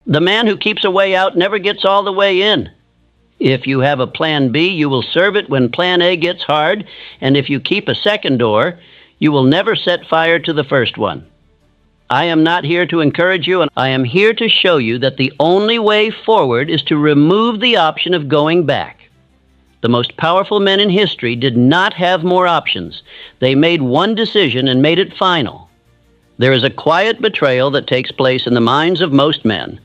The man who keeps a way out never gets all the way in. If you have a plan B, you will serve it when plan A gets hard, and if you keep a second door, you will never set fire to the first one. I am not here to encourage you, and I am here to show you that the only way forward is to remove the option of going back. The most powerful men in history did not have more options. They made one decision and made it final. There is a quiet betrayal that takes place in the minds of most men,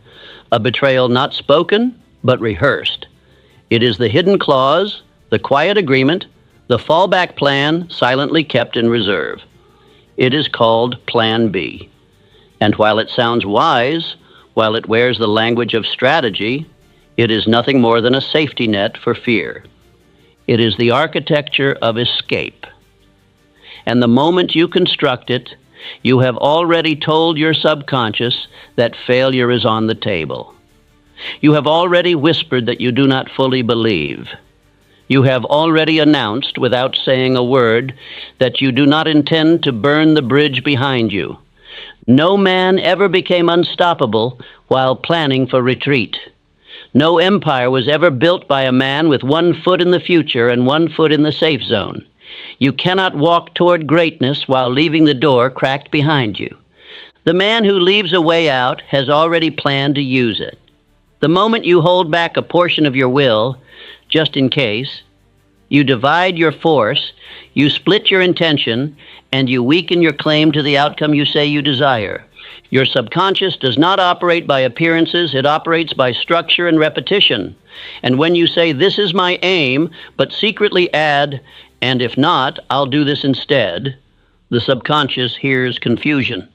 a betrayal not spoken, but rehearsed. It is the hidden clause, the quiet agreement, the fallback plan silently kept in reserve. It is called Plan B. And while it sounds wise, while it wears the language of strategy, it is nothing more than a safety net for fear. It is the architecture of escape. And the moment you construct it, you have already told your subconscious that failure is on the table. You have already whispered that you do not fully believe. You have already announced, without saying a word, that you do not intend to burn the bridge behind you. No man ever became unstoppable while planning for retreat. No empire was ever built by a man with 1 foot in the future and 1 foot in the safe zone. You cannot walk toward greatness while leaving the door cracked behind you. The man who leaves a way out has already planned to use it. The moment you hold back a portion of your will, just in case, you divide your force, you split your intention, and you weaken your claim to the outcome you say you desire. Your subconscious does not operate by appearances, it operates by structure and repetition. And when you say, "This is my aim," but secretly add, "and if not, I'll do this instead," the subconscious hears confusion.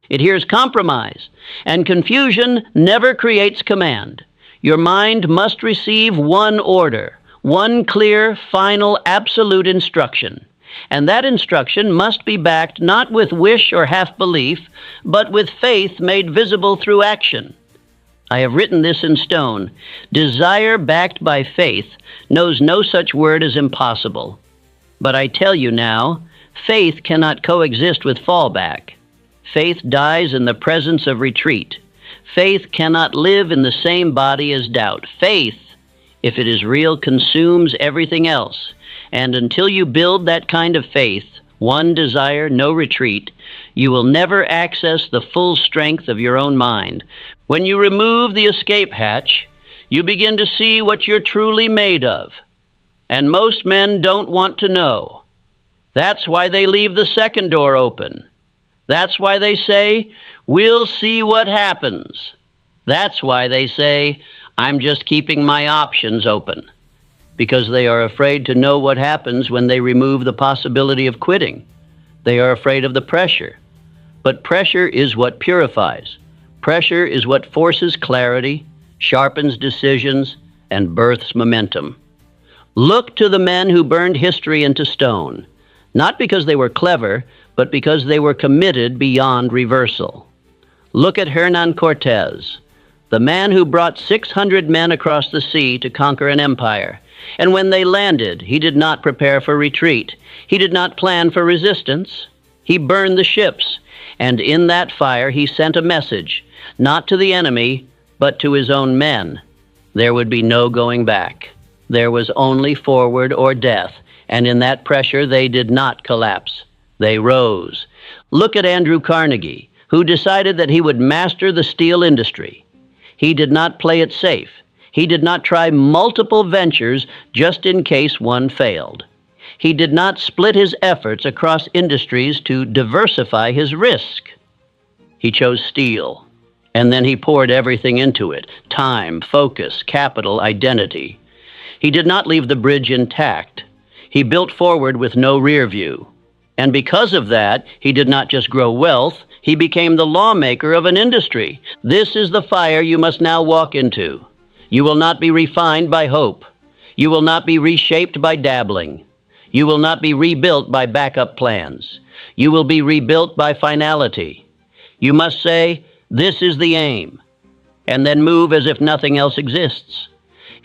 It hears compromise, and confusion never creates command. Your mind must receive one order, one clear, final, absolute instruction. And that instruction must be backed not with wish or half-belief, but with faith made visible through action. I have written this in stone. Desire backed by faith knows no such word as impossible. But I tell you now, faith cannot coexist with fallback. Faith dies in the presence of retreat. Faith cannot live in the same body as doubt. Faith, if it is real, consumes everything else. And until you build that kind of faith, one desire, no retreat, you will never access the full strength of your own mind. When you remove the escape hatch, you begin to see what you're truly made of. And most men don't want to know. That's why they leave the second door open. That's why they say, "We'll see what happens." That's why they say, "I'm just keeping my options open." Because they are afraid to know what happens when they remove the possibility of quitting. They are afraid of the pressure. But pressure is what purifies. Pressure is what forces clarity, sharpens decisions, and births momentum. Look to the men who burned history into stone, not because they were clever, but because they were committed beyond reversal. Look at Hernan Cortez, the man who brought 600 men across the sea to conquer an empire. And when they landed, he did not prepare for retreat. He did not plan for resistance. He burned the ships, and in that fire he sent a message, not to the enemy, but to his own men. There would be no going back. There was only forward or death, and in that pressure they did not collapse. They rose. Look at Andrew Carnegie, who decided that he would master the steel industry. He did not play it safe. He did not try multiple ventures just in case one failed. He did not split his efforts across industries to diversify his risk. He chose steel, and then he poured everything into it: time, focus, capital, identity. He did not leave the bridge intact. He built forward with no rear view. And because of that, he did not just grow wealth, he became the lawmaker of an industry. This is the fire you must now walk into. You will not be refined by hope. You will not be reshaped by dabbling. You will not be rebuilt by backup plans. You will be rebuilt by finality. You must say, "This is the aim," and then move as if nothing else exists.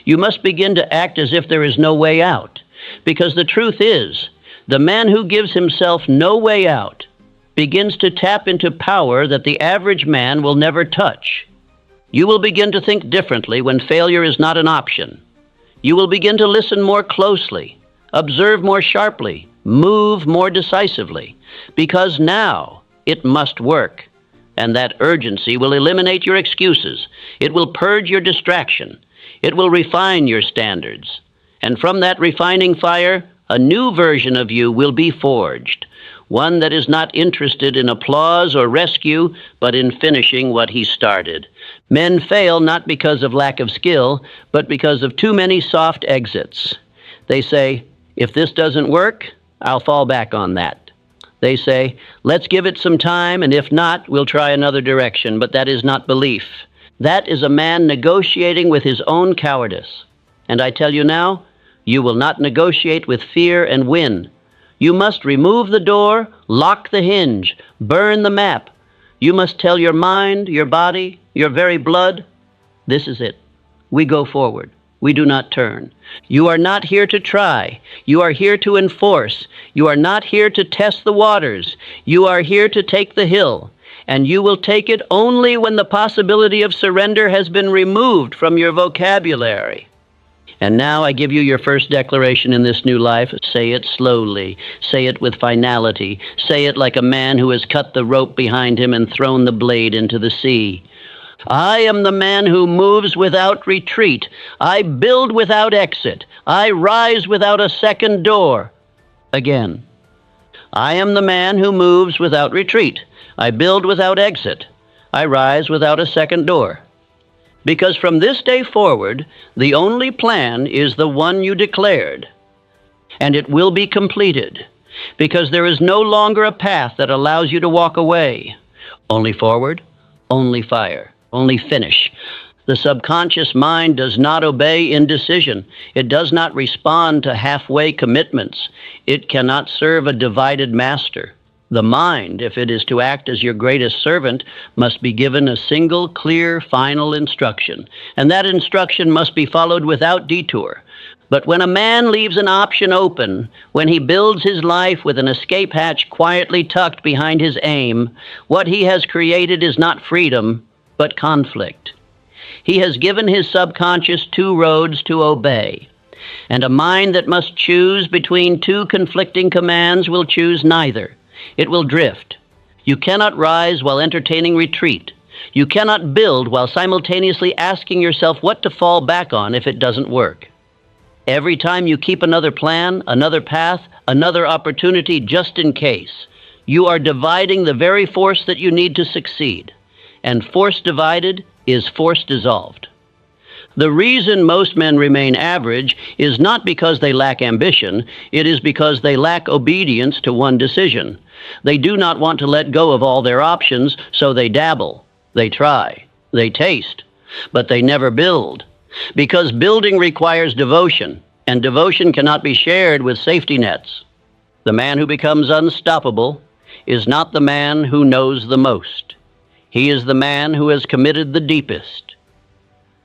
You must begin to act as if there is no way out, because the truth is, the man who gives himself no way out begins to tap into power that the average man will never touch. You will begin to think differently when failure is not an option. You will begin to listen more closely, observe more sharply, move more decisively, because now it must work. And that urgency will eliminate your excuses. It will purge your distraction. It will refine your standards. And from that refining fire, a new version of you will be forged, one that is not interested in applause or rescue, but in finishing what he started. Men fail not because of lack of skill, but because of too many soft exits. They say, if this doesn't work, I'll fall back on that. They say, let's give it some time, and if not, we'll try another direction, but that is not belief. That is a man negotiating with his own cowardice. And I tell you now, you will not negotiate with fear and win. You must remove the door, lock the hinge, burn the map. You must tell your mind, your body, your very blood, this is it. We go forward. We do not turn. You are not here to try. You are here to enforce. You are not here to test the waters. You are here to take the hill. And you will take it only when the possibility of surrender has been removed from your vocabulary. And now I give you your first declaration in this new life. Say it slowly. Say it with finality. Say it like a man who has cut the rope behind him and thrown the blade into the sea. I am the man who moves without retreat. I build without exit. I rise without a second door. Again. I am the man who moves without retreat. I build without exit. I rise without a second door. Because from this day forward, the only plan is the one you declared. And it will be completed. Because there is no longer a path that allows you to walk away. Only forward, only fire, only finish. The subconscious mind does not obey indecision. It does not respond to halfway commitments. It cannot serve a divided master. The mind, if it is to act as your greatest servant, must be given a single, clear, final instruction. And that instruction must be followed without detour. But when a man leaves an option open, when he builds his life with an escape hatch quietly tucked behind his aim, what he has created is not freedom, but conflict. He has given his subconscious two roads to obey. And a mind that must choose between two conflicting commands will choose neither. It will drift. You cannot rise while entertaining retreat. You cannot build while simultaneously asking yourself what to fall back on if it doesn't work. Every time you keep another plan, another path, another opportunity just in case, you are dividing the very force that you need to succeed. And force divided is force dissolved. The reason most men remain average is not because they lack ambition, it is because they lack obedience to one decision. They do not want to let go of all their options, so they dabble, they try, they taste, but they never build. Because building requires devotion, and devotion cannot be shared with safety nets. The man who becomes unstoppable is not the man who knows the most. He is the man who has committed the deepest.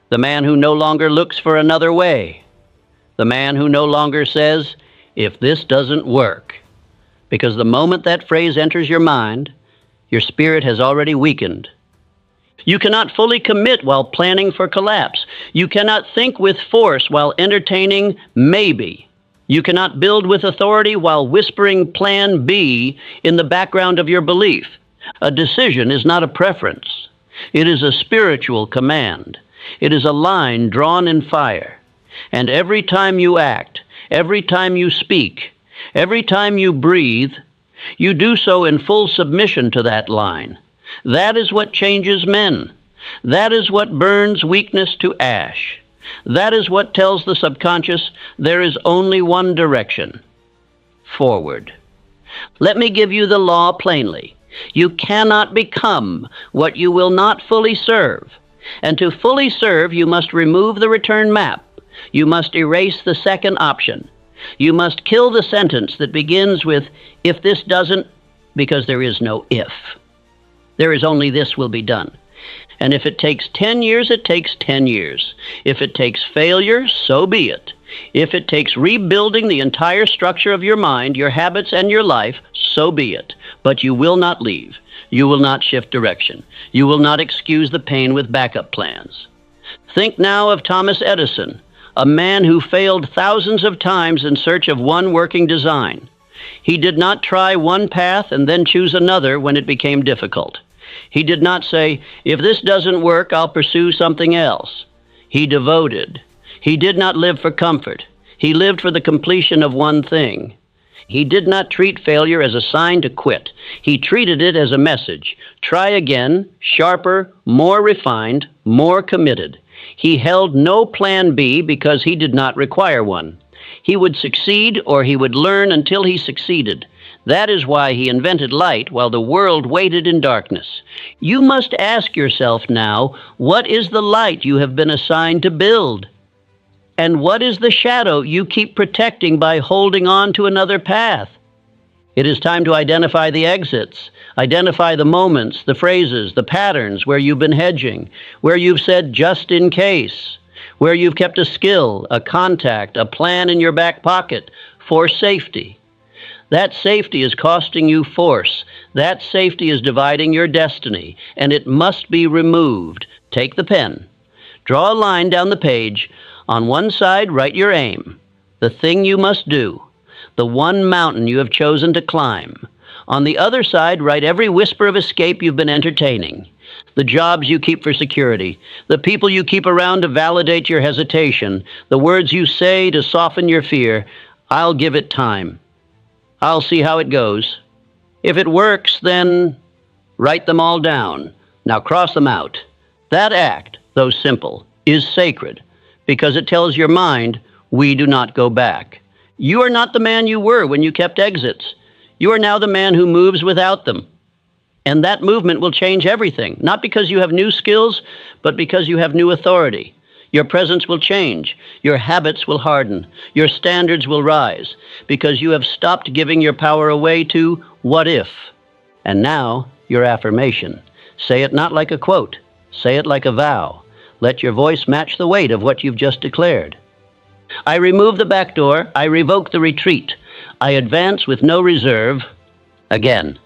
The man who no longer looks for another way. The man who no longer says, if this doesn't work. Because the moment that phrase enters your mind, your spirit has already weakened. You cannot fully commit while planning for collapse. You cannot think with force while entertaining maybe. You cannot build with authority while whispering plan B in the background of your belief. A decision is not a preference. It is a spiritual command. It is a line drawn in fire. And every time you act, every time you speak, every time you breathe, you do so in full submission to that line. That is what changes men. That is what burns weakness to ash. That is what tells the subconscious there is only one direction: forward. Let me give you the law plainly. You cannot become what you will not fully serve. And to fully serve, you must remove the return map. You must erase the second option. You must kill the sentence that begins with, if this doesn't, because there is no if. There is only this will be done. And if it takes 10 years, it takes 10 years. If it takes failure, so be it. If it takes rebuilding the entire structure of your mind, your habits, and your life, so be it. But you will not leave. You will not shift direction. You will not excuse the pain with backup plans. Think now of Thomas Edison, a man who failed thousands of times in search of one working design. He did not try one path and then choose another when it became difficult. He did not say, "If this doesn't work, I'll pursue something else." He devoted. He did not live for comfort. He lived for the completion of one thing. He did not treat failure as a sign to quit. He treated it as a message. Try again, sharper, more refined, more committed. He held no plan B because he did not require one. He would succeed or he would learn until he succeeded. That is why he invented light while the world waited in darkness. You must ask yourself now, what is the light you have been assigned to build? And what is the shadow you keep protecting by holding on to another path? It is time to identify the exits, identify the moments, the phrases, the patterns where you've been hedging, where you've said just in case, where you've kept a skill, a contact, a plan in your back pocket for safety. That safety is costing you force. That safety is dividing your destiny, and it must be removed. Take the pen. Draw a line down the page. On one side, write your aim, the thing you must do, the one mountain you have chosen to climb. On the other side, write every whisper of escape you've been entertaining, the jobs you keep for security, the people you keep around to validate your hesitation, the words you say to soften your fear. I'll give it time. I'll see how it goes. If it works, then write them all down. Now cross them out. That act, though simple, is sacred because it tells your mind, we do not go back. You are not the man you were when you kept exits. You are now the man who moves without them. And that movement will change everything, not because you have new skills, but because you have new authority. Your presence will change. Your habits will harden. Your standards will rise because you have stopped giving your power away to what if. And now, your affirmation. Say it not like a quote. Say it like a vow. Let your voice match the weight of what you've just declared. I remove the back door. I revoke the retreat. I advance with no reserve. Again.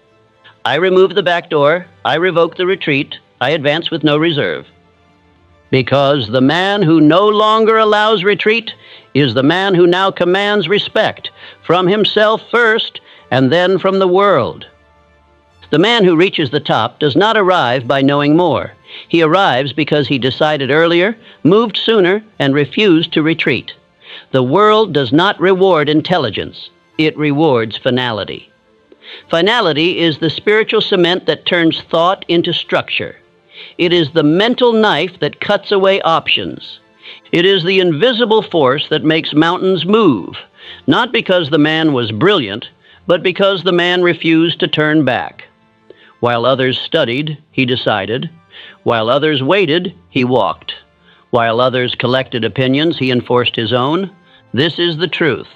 I remove the back door. I revoke the retreat. I advance with no reserve. Because the man who no longer allows retreat is the man who now commands respect from himself first and then from the world. The man who reaches the top does not arrive by knowing more. He arrives because he decided earlier, moved sooner, and refused to retreat. The world does not reward intelligence. It rewards finality. Finality is the spiritual cement that turns thought into structure. It is the mental knife that cuts away options. It is the invisible force that makes mountains move, not because the man was brilliant, but because the man refused to turn back. While others studied, he decided. While others waited, he walked. While others collected opinions, he enforced his own. This is the truth.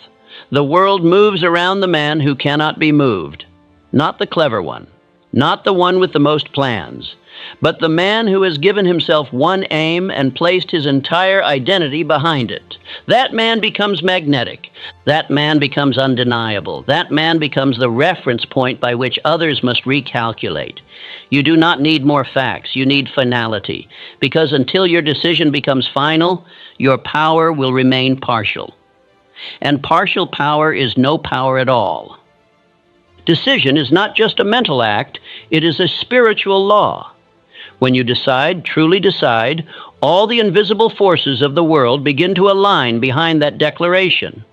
The world moves around the man who cannot be moved, not the clever one, not the one with the most plans, but the man who has given himself one aim and placed his entire identity behind it. That man becomes magnetic. That man becomes undeniable. That man becomes the reference point by which others must recalculate. You do not need more facts. You need finality, because until your decision becomes final, your power will remain partial. And partial power is no power at all. Decision is not just a mental act, it is a spiritual law. When you decide, truly decide, all the invisible forces of the world begin to align behind that declaration.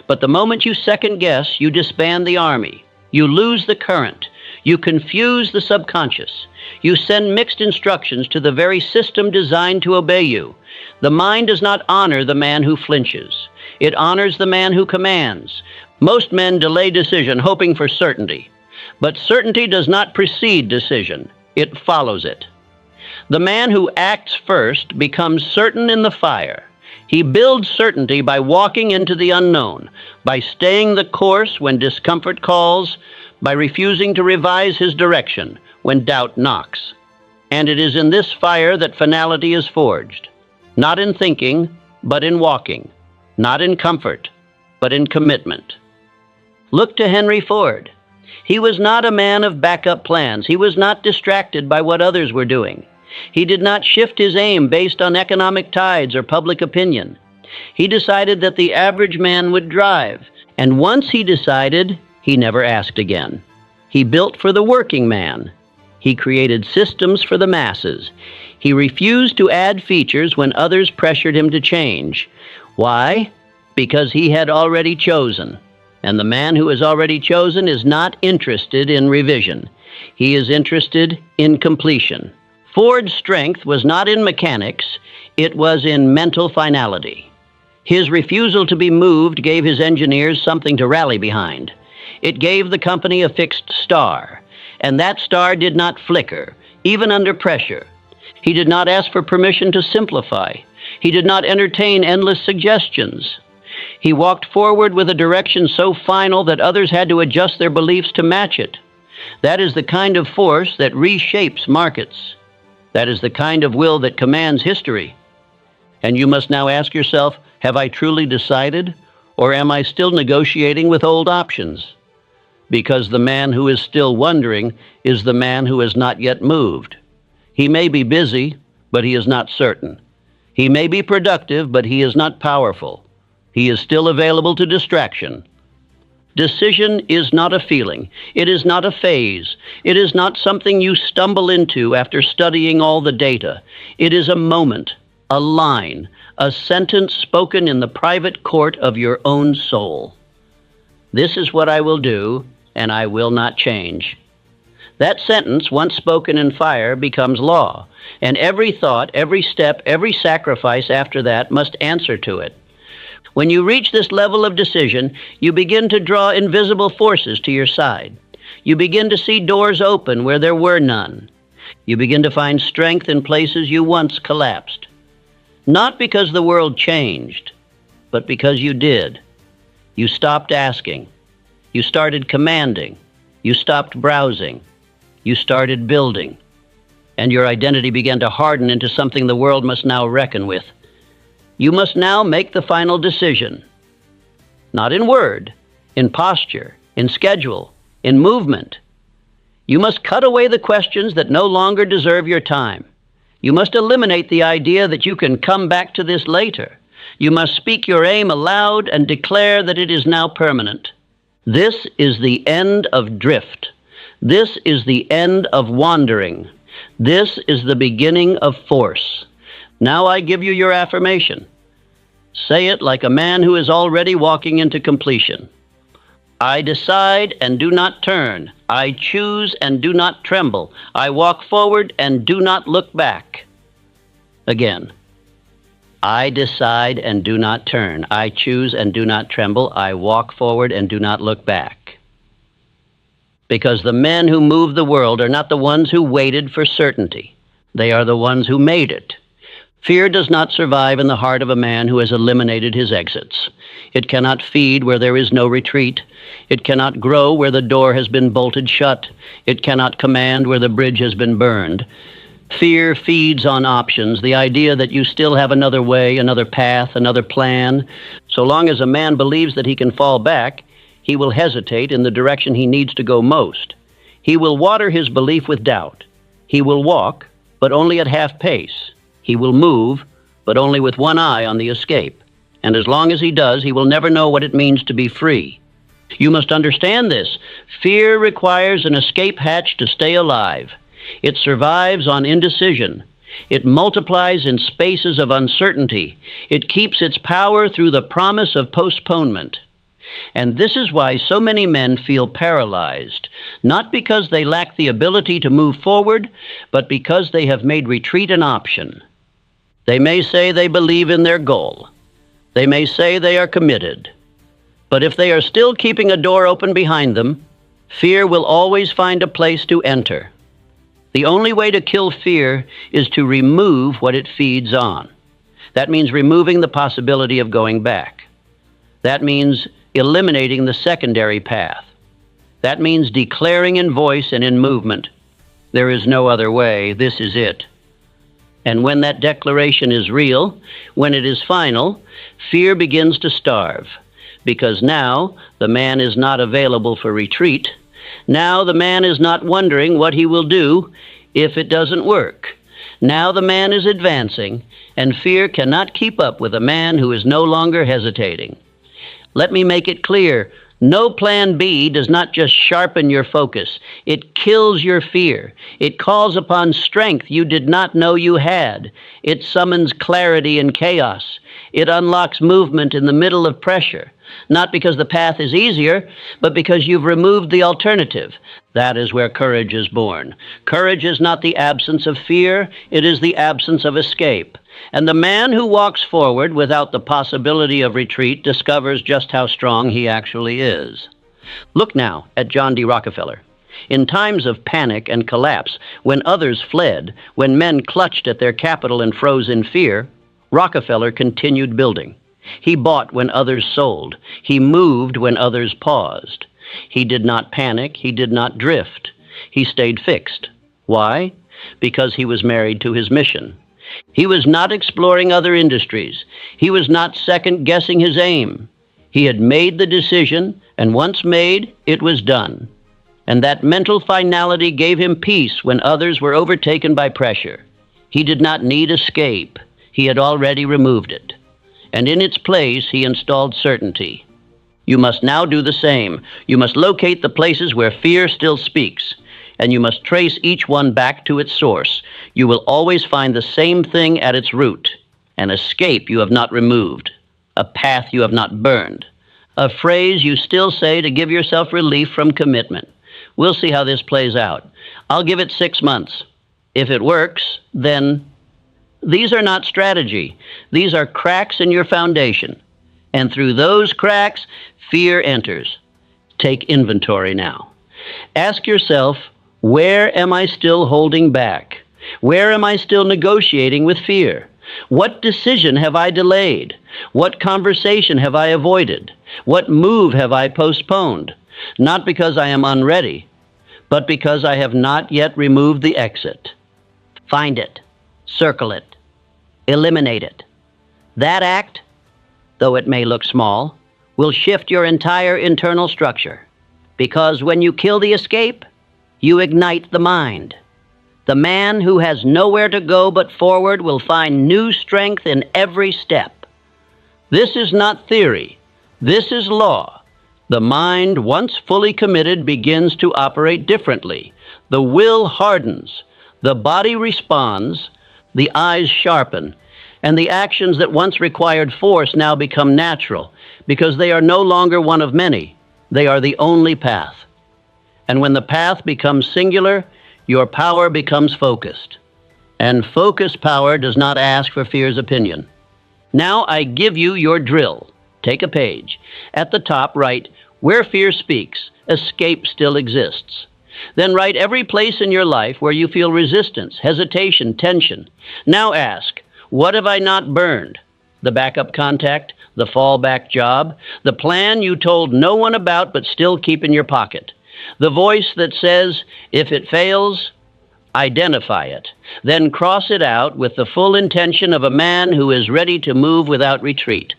But the moment you second guess, you disband the army. You lose the current. You confuse the subconscious. You send mixed instructions to the very system designed to obey you. The mind does not honor the man who flinches. It honors the man who commands. Most men delay decision, hoping for certainty. But certainty does not precede decision. It follows it. The man who acts first becomes certain in the fire. He builds certainty by walking into the unknown, by staying the course when discomfort calls, by refusing to revise his direction when doubt knocks. And it is in this fire that finality is forged, not in thinking, but in walking, not in comfort, but in commitment. Look to Henry Ford. He was not a man of backup plans. He was not distracted by what others were doing. He did not shift his aim based on economic tides or public opinion. He decided that the average man would drive, and once he decided, he never asked again. He built for the working man. He created systems for the masses. He refused to add features when others pressured him to change. Why? Because he had already chosen. And the man who has already chosen is not interested in revision. He is interested in completion. Ford's strength was not in mechanics, it was in mental finality. His refusal to be moved gave his engineers something to rally behind. It gave the company a fixed star, and that star did not flicker, even under pressure. He did not ask for permission to simplify. He did not entertain endless suggestions. He walked forward with a direction so final that others had to adjust their beliefs to match it. That is the kind of force that reshapes markets. That is the kind of will that commands history. And you must now ask yourself, have I truly decided, or am I still negotiating with old options? Because the man who is still wondering is the man who has not yet moved. He may be busy, but he is not certain. He may be productive, but he is not powerful. He is still available to distraction. Decision is not a feeling. It is not a phase. It is not something you stumble into after studying all the data. It is a moment, a line, a sentence spoken in the private court of your own soul. This is what I will do, and I will not change. That sentence, once spoken in fire, becomes law, and every thought, every step, every sacrifice after that must answer to it. When you reach this level of decision, you begin to draw invisible forces to your side. You begin to see doors open where there were none. You begin to find strength in places you once collapsed. Not because the world changed, but because you did. You stopped asking. You started commanding. You stopped browsing. You started building. And your identity began to harden into something the world must now reckon with. You must now make the final decision. Not in word, in posture, in schedule, in movement. You must cut away the questions that no longer deserve your time. You must eliminate the idea that you can come back to this later. You must speak your aim aloud and declare that it is now permanent. This is the end of drift. This is the end of wandering. This is the beginning of force. Now I give you your affirmation. Say it like a man who is already walking into completion. I decide and do not turn. I choose and do not tremble. I walk forward and do not look back. Again. I decide and do not turn. I choose and do not tremble. I walk forward and do not look back. Because the men who move the world are not the ones who waited for certainty. They are the ones who made it. Fear does not survive in the heart of a man who has eliminated his exits. It cannot feed where there is no retreat. It cannot grow where the door has been bolted shut. It cannot command where the bridge has been burned. Fear feeds on options, the idea that you still have another way, another path, another plan. So long as a man believes that he can fall back, he will hesitate in the direction he needs to go most. He will water his belief with doubt. He will walk, but only at half pace. He will move, but only with one eye on the escape. And as long as he does, he will never know what it means to be free. You must understand this. Fear requires an escape hatch to stay alive. It survives on indecision. It multiplies in spaces of uncertainty. It keeps its power through the promise of postponement. And this is why so many men feel paralyzed, not because they lack the ability to move forward, but because they have made retreat an option. They may say they believe in their goal. They may say they are committed. But if they are still keeping a door open behind them, fear will always find a place to enter. The only way to kill fear is to remove what it feeds on. That means removing the possibility of going back. That means eliminating the secondary path. That means declaring in voice and in movement, there is no other way, this is it. And when that declaration is real, when it is final, fear begins to starve, because now the man is not available for retreat. Now the man is not wondering what he will do if it doesn't work. Now the man is advancing, and fear cannot keep up with a man who is no longer hesitating. Let me make it clear. No plan B does not just sharpen your focus. It kills your fear. It calls upon strength you did not know you had. It summons clarity in chaos. It unlocks movement in the middle of pressure. Not because the path is easier, but because you've removed the alternative. That is where courage is born. Courage is not the absence of fear, it is the absence of escape. And the man who walks forward without the possibility of retreat discovers just how strong he actually is. Look now at John D. Rockefeller. In times of panic and collapse, when others fled, when men clutched at their capital and froze in fear, Rockefeller continued building. He bought when others sold. He moved when others paused. He did not panic. He did not drift. He stayed fixed. Why? Because he was married to his mission. He was not exploring other industries. He was not second-guessing his aim. He had made the decision, and once made, it was done. And that mental finality gave him peace when others were overtaken by pressure. He did not need escape. He had already removed it. And in its place, he installed certainty. You must now do the same. You must locate the places where fear still speaks, and you must trace each one back to its source. You will always find the same thing at its root: an escape you have not removed, a path you have not burned, a phrase you still say to give yourself relief from commitment. We'll see how this plays out. I'll give it 6 months. If it works, then... These are not strategy. These are cracks in your foundation. And through those cracks, fear enters. Take inventory now. Ask yourself, where am I still holding back? Where am I still negotiating with fear? What decision have I delayed? What conversation have I avoided? What move have I postponed? Not because I am unready, but because I have not yet removed the exit. Find it. Circle it. Eliminate it. That act, though it may look small, will shift your entire internal structure. Because when you kill the escape, you ignite the mind. The man who has nowhere to go but forward will find new strength in every step. This is not theory. This is law. The mind, once fully committed, begins to operate differently. The will hardens. The body responds. The eyes sharpen, and the actions that once required force now become natural, because they are no longer one of many. They are the only path. And when the path becomes singular, your power becomes focused. And focused power does not ask for fear's opinion. Now I give you your drill. Take a page. At the top, write, where fear speaks, escape still exists. Then write every place in your life where you feel resistance, hesitation, tension. Now ask, what have I not burned? The backup contact, the fallback job, the plan you told no one about but still keep in your pocket. The voice that says, if it fails, identify it. Then cross it out with the full intention of a man who is ready to move without retreat.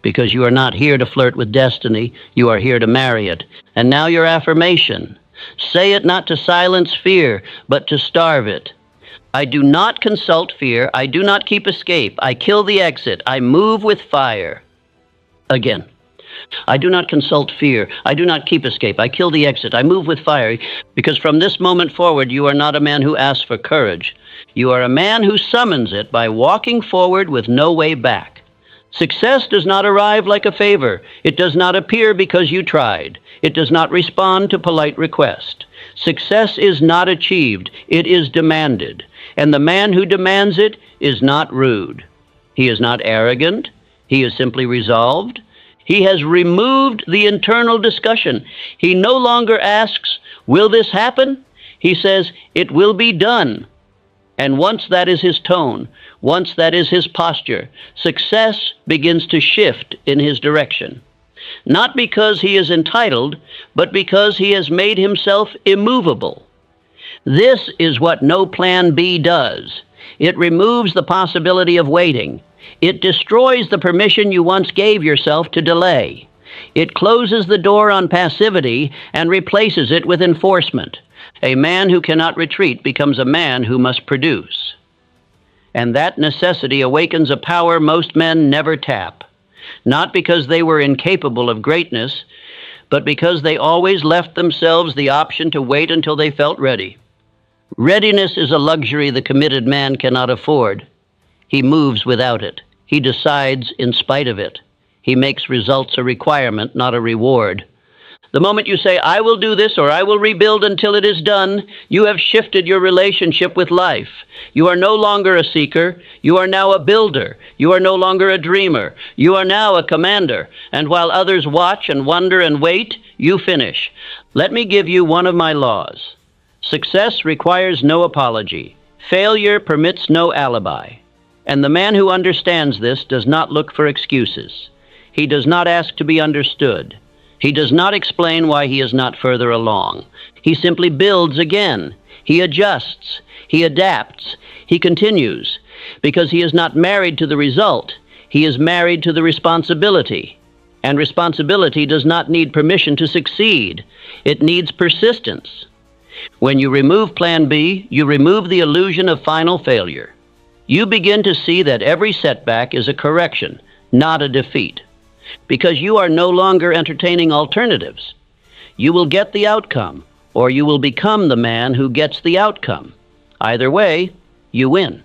Because you are not here to flirt with destiny, you are here to marry it. And now your affirmation. Say it not to silence fear, but to starve it. I do not consult fear. I do not keep escape. I kill the exit. I move with fire. Again. I do not consult fear. I do not keep escape. I kill the exit. I move with fire. Because from this moment forward, you are not a man who asks for courage. You are a man who summons it by walking forward with no way back. Success does not arrive like a favor. It does not appear because you tried. It does not respond to polite request. Success is not achieved. It is demanded. And the man who demands it is not rude. He is not arrogant. He is simply resolved. He has removed the internal discussion. He no longer asks, will this happen? He says, it will be done. And once that is his tone, once that is his posture, success begins to shift in his direction. Not because he is entitled, but because he has made himself immovable. This is what no plan B does. It removes the possibility of waiting. It destroys the permission you once gave yourself to delay. It closes the door on passivity and replaces it with enforcement. A man who cannot retreat becomes a man who must produce. And that necessity awakens a power most men never tap, not because they were incapable of greatness, but because they always left themselves the option to wait until they felt ready. Readiness is a luxury the committed man cannot afford. He moves without it. He decides in spite of it. He makes results a requirement, not a reward. The moment you say, I will do this or I will rebuild until it is done, you have shifted your relationship with life. You are no longer a seeker. You are now a builder. You are no longer a dreamer. You are now a commander. And while others watch and wonder and wait, you finish. Let me give you one of my laws. Success requires no apology. Failure permits no alibi. And the man who understands this does not look for excuses. He does not ask to be understood. He does not explain why he is not further along. He simply builds again. He adjusts. He adapts. He continues. Because he is not married to the result. He is married to the responsibility. And responsibility does not need permission to succeed. It needs persistence. When you remove Plan B, you remove the illusion of final failure. You begin to see that every setback is a correction, not a defeat. Because you are no longer entertaining alternatives. You will get the outcome, or you will become the man who gets the outcome. Either way, you win.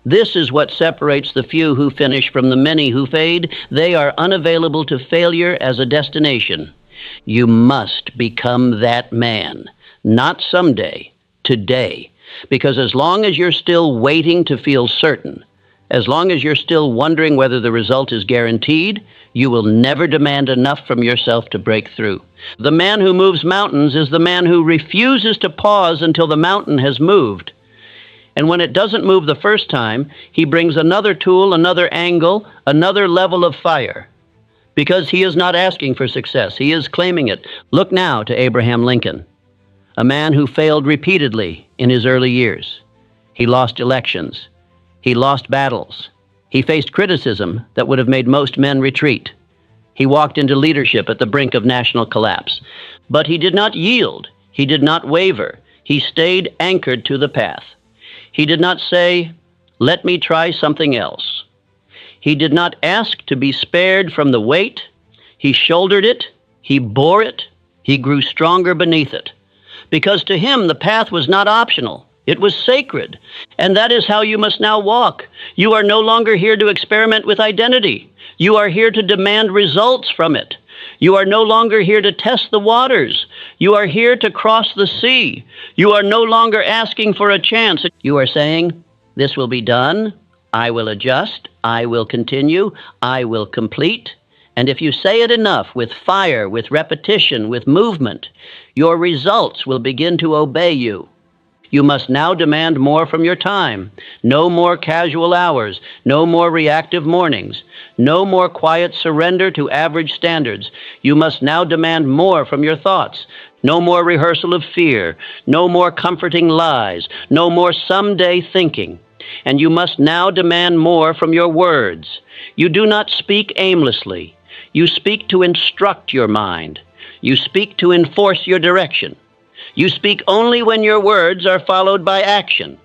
This is what separates the few who finish from the many who fade. They are unavailable to failure as a destination. You must become that man, not someday, today. Because as long as you're still waiting to feel certain, as long as you're still wondering whether the result is guaranteed, you will never demand enough from yourself to break through. The man who moves mountains is the man who refuses to pause until the mountain has moved. And when it doesn't move the first time, he brings another tool, another angle, another level of fire. Because he is not asking for success, he is claiming it. Look now to Abraham Lincoln, a man who failed repeatedly in his early years. He lost elections. He lost battles. He faced criticism that would have made most men retreat. He walked into leadership at the brink of national collapse. But he did not yield. He did not waver. He stayed anchored to the path. He did not say, let me try something else. He did not ask to be spared from the weight. He shouldered it. He bore it. He grew stronger beneath it. Because to him, the path was not optional. It was sacred. And that is how you must now walk. You are no longer here to experiment with identity. You are here to demand results from it. You are no longer here to test the waters. You are here to cross the sea. You are no longer asking for a chance. You are saying, this will be done. I will adjust. I will continue. I will complete. And if you say it enough, with fire, with repetition, with movement, your results will begin to obey you. You must now demand more from your time. No more casual hours. No more reactive mornings. No more quiet surrender to average standards. You must now demand more from your thoughts. No more rehearsal of fear. No more comforting lies. No more someday thinking. And you must now demand more from your words. You do not speak aimlessly. You speak to instruct your mind. You speak to enforce your direction. You speak only when your words are followed by action.